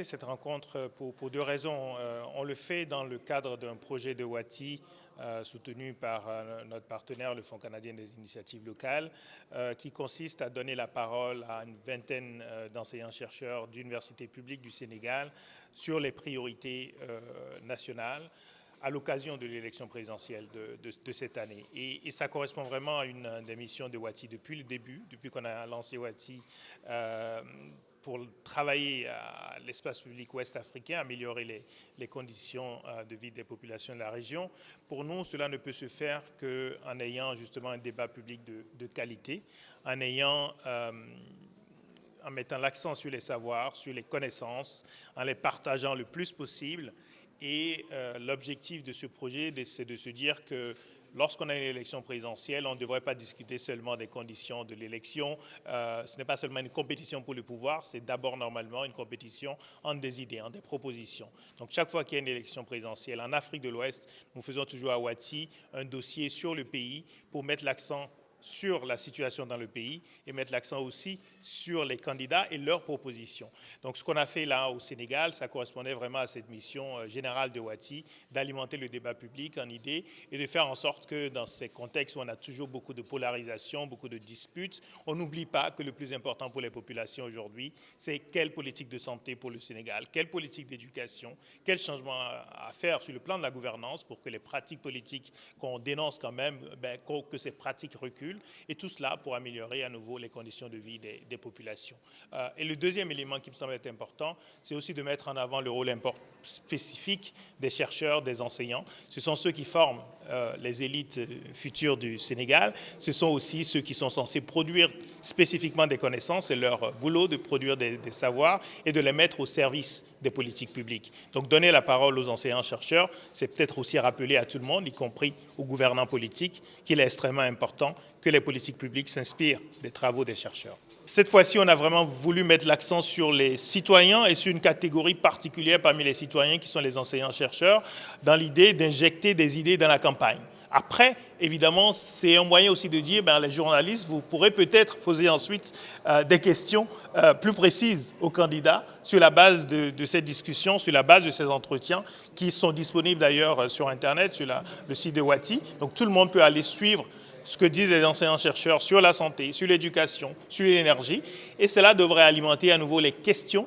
organisé cette rencontre pour deux raisons. On le fait dans le cadre d'un projet de Wati soutenu par notre partenaire, le Fonds canadien des initiatives locales, qui consiste à donner la parole à une vingtaine d'enseignants-chercheurs d'universités publiques du Sénégal sur les priorités nationales à l'occasion de l'élection présidentielle de cette année. Et ça correspond vraiment à une des missions de Wati depuis le début, depuis qu'on a lancé Wati pour travailler à l'espace public ouest africain, améliorer les conditions de vie des populations de la région. Pour nous, cela ne peut se faire qu'en ayant justement un débat public de qualité, en mettant l'accent sur les savoirs, sur les connaissances, en les partageant le plus possible. Et l'objectif de ce projet, c'est de se dire que lorsqu'on a une élection présidentielle, on ne devrait pas discuter seulement des conditions de l'élection. Ce n'est pas seulement une compétition pour le pouvoir, c'est d'abord normalement une compétition entre des idées, entre des propositions. Donc chaque fois qu'il y a une élection présidentielle en Afrique de l'Ouest, nous faisons toujours à Wati un dossier sur le pays pour mettre l'accent sur la situation dans le pays et mettre l'accent aussi sur les candidats et leurs propositions. Donc ce qu'on a fait là au Sénégal, ça correspondait vraiment à cette mission générale de Wati, d'alimenter le débat public en idées et de faire en sorte que dans ces contextes où on a toujours beaucoup de polarisation, beaucoup de disputes, on n'oublie pas que le plus important pour les populations aujourd'hui, c'est quelle politique de santé pour le Sénégal, quelle politique d'éducation, quel changement à faire sur le plan de la gouvernance pour que les pratiques politiques qu'on dénonce quand même, que ces pratiques reculent. Et tout cela pour améliorer à nouveau les conditions de vie des populations. Et le deuxième élément qui me semble être important, c'est aussi de mettre en avant le rôle spécifique des chercheurs, des enseignants. Ce sont ceux qui forment les élites futures du Sénégal. Ce sont aussi ceux qui sont censés produire spécifiquement des connaissances. C'est leur boulot de produire des savoirs et de les mettre au service des politiques publiques. Donc donner la parole aux enseignants-chercheurs, c'est peut-être aussi rappeler à tout le monde, y compris aux gouvernants politiques, qu'il est extrêmement important que les politiques publiques s'inspirent des travaux des chercheurs. Cette fois-ci, on a vraiment voulu mettre l'accent sur les citoyens et sur une catégorie particulière parmi les citoyens qui sont les enseignants-chercheurs, dans l'idée d'injecter des idées dans la campagne. Après, évidemment, c'est un moyen aussi de dire, les journalistes, vous pourrez peut-être poser ensuite des questions plus précises aux candidats sur la base de cette discussion, sur la base de ces entretiens qui sont disponibles d'ailleurs sur Internet, sur le site de Wati. Donc tout le monde peut aller suivre ce que disent les enseignants-chercheurs sur la santé, sur l'éducation, sur l'énergie. Et cela devrait alimenter à nouveau les questions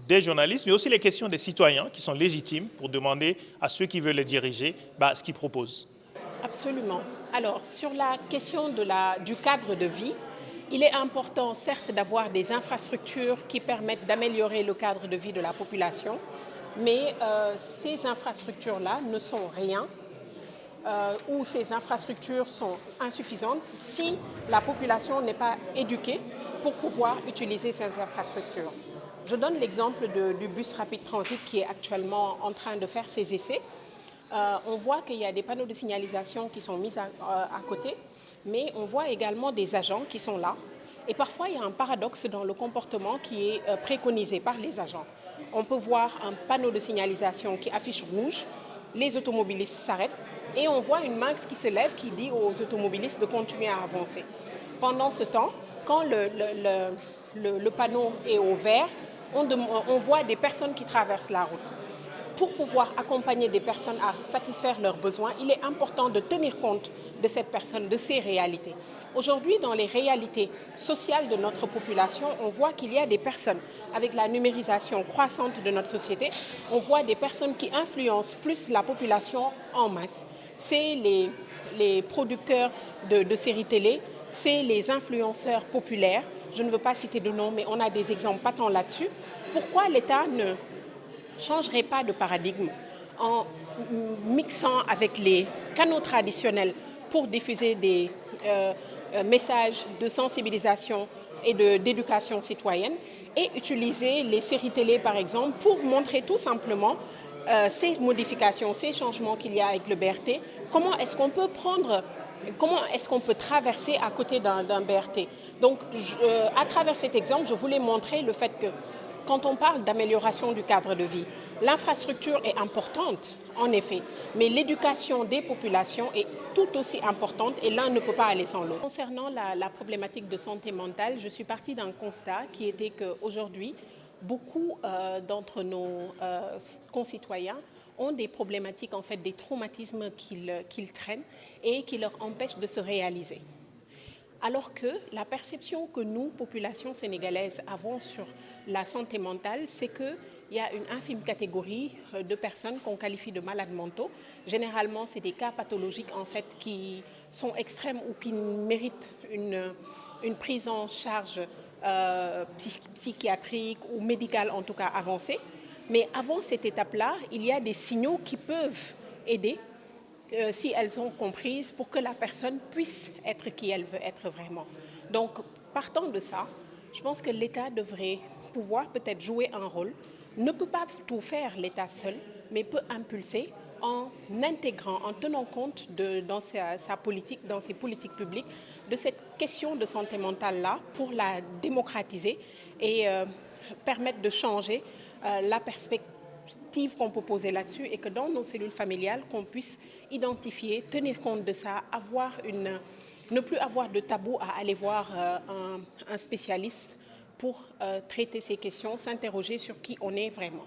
des journalistes, mais aussi les questions des citoyens qui sont légitimes pour demander à ceux qui veulent les diriger ce qu'ils proposent. Absolument. Alors, sur la question du cadre de vie, il est important, certes, d'avoir des infrastructures qui permettent d'améliorer le cadre de vie de la population, mais ces infrastructures-là ne sont rien ou ces infrastructures sont insuffisantes si la population n'est pas éduquée pour pouvoir utiliser ces infrastructures. Je donne l'exemple du bus rapide transit qui est actuellement en train de faire ses essais. On voit qu'il y a des panneaux de signalisation qui sont mis à côté, mais on voit également des agents qui sont là. Et parfois, il y a un paradoxe dans le comportement qui est préconisé par les agents. On peut voir un panneau de signalisation qui affiche rouge, les automobilistes s'arrêtent, et on voit une main qui se lève qui dit aux automobilistes de continuer à avancer. Pendant ce temps, quand le panneau est au vert, on voit des personnes qui traversent la route. Pour pouvoir accompagner des personnes à satisfaire leurs besoins, il est important de tenir compte de cette personne, de ses réalités. Aujourd'hui, dans les réalités sociales de notre population, on voit qu'il y a des personnes, avec la numérisation croissante de notre société, on voit des personnes qui influencent plus la population en masse. C'est les producteurs de séries télé, c'est les influenceurs populaires. Je ne veux pas citer de nom, mais on a des exemples patents là-dessus. Pourquoi l'État ne changerait pas de paradigme en mixant avec les canaux traditionnels pour diffuser des messages de sensibilisation et d'éducation citoyenne et utiliser les séries télé par exemple pour montrer tout simplement ces modifications, ces changements qu'il y a avec le BRT, comment est-ce qu'on peut traverser à côté d'un BRT. Donc à travers cet exemple, je voulais montrer le fait que quand on parle d'amélioration du cadre de vie, l'infrastructure est importante, en effet, mais l'éducation des populations est tout aussi importante et l'un ne peut pas aller sans l'autre. Concernant la problématique de santé mentale, je suis partie d'un constat qui était qu'aujourd'hui, beaucoup d'entre nos concitoyens ont des problématiques, en fait, des traumatismes qu'ils traînent et qui leur empêchent de se réaliser. Alors que la perception que nous, population sénégalaise, avons sur la santé mentale, c'est qu'il y a une infime catégorie de personnes qu'on qualifie de malades mentaux. Généralement, c'est des cas pathologiques, en fait, qui sont extrêmes ou qui méritent une prise en charge psychiatrique ou médicale, en tout cas avancée. Mais avant cette étape-là, il y a des signaux qui peuvent aider, si elles sont comprises, pour que la personne puisse être qui elle veut être vraiment. Donc, partant de ça, je pense que l'État devrait pouvoir peut-être jouer un rôle, ne peut pas tout faire l'État seul, mais peut impulser en intégrant, en tenant compte dans sa politique, dans ses politiques publiques, de cette question de santé mentale-là pour la démocratiser et permettre de changer la perspective qu'on peut poser là-dessus et que dans nos cellules familiales, qu'on puisse identifier, tenir compte de ça, ne plus avoir de tabou à aller voir un spécialiste pour traiter ces questions, s'interroger sur qui on est vraiment.